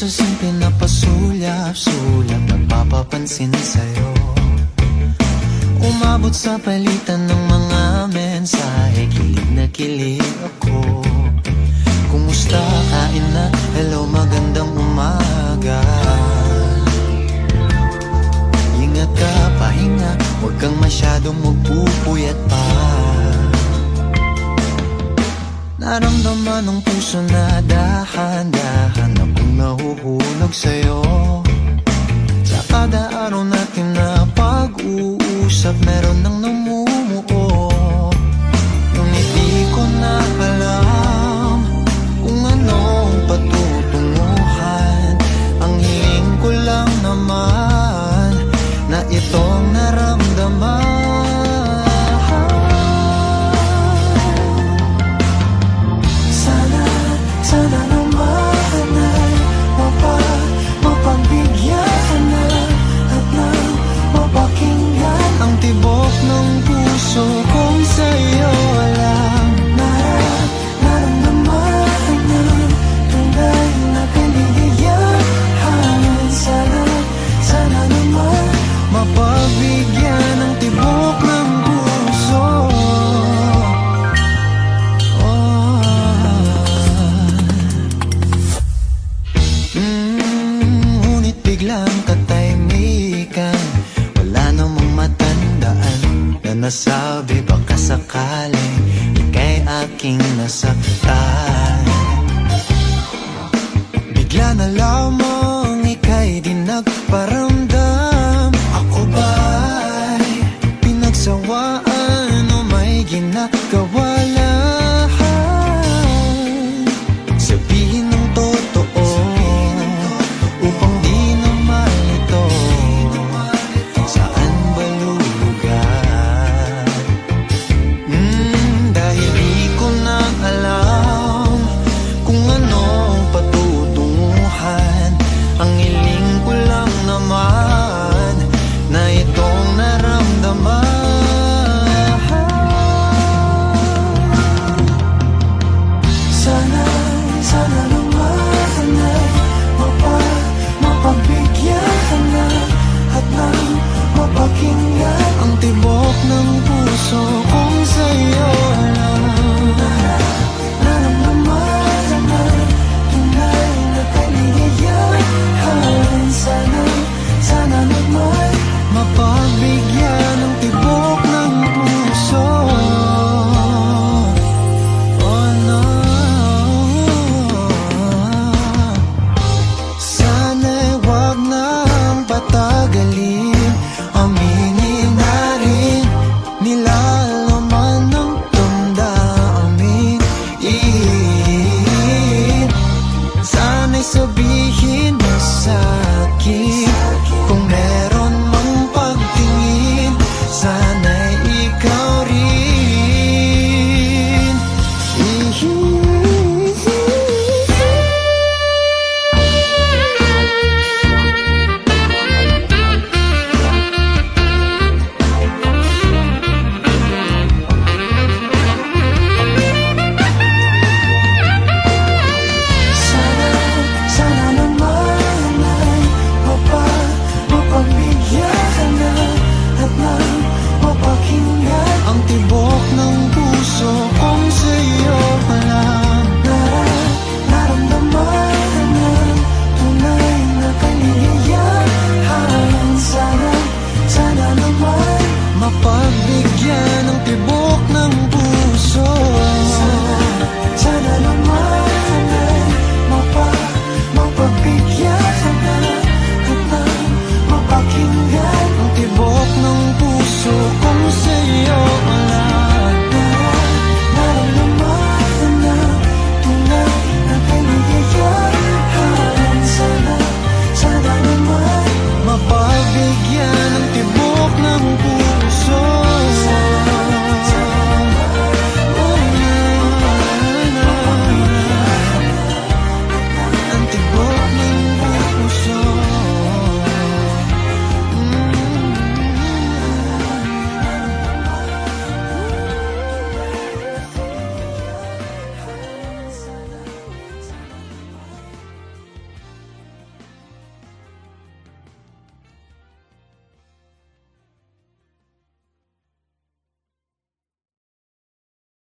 sa simple na pasulyap-sulyap, nagpapapansin sa'yo. Umabot sa palitan ng mga mensahe, kilig na kilig ako. Kumusta, kain na, hello, magandang umaga. Ingat ka, pahinga, huwag kang masyadong magpupuyat pa. Naramdaman ng puso na dahan-dahan akong nahuhulog sa'yo. Sa kada araw natin na pag-uusap, meron nang namumuo. Ngunit di ko na alam kung anong patutunguhan. Ang hiling ko lang naman na itong naramdaman. Sana naman ay mapagbigyan na at nang mapakinggan ang tibok ng puso kong sa'yo alam. Naramdaman ng tunay na kaligayahan. Sana naman mapagbigyan ang tibok ng puso. Ngunit biglang katahimikan, wala namang matandaan na nasabi baka sakaling ika'y aking nasaktan. Bigla na lamang ika'y di nagparamdam.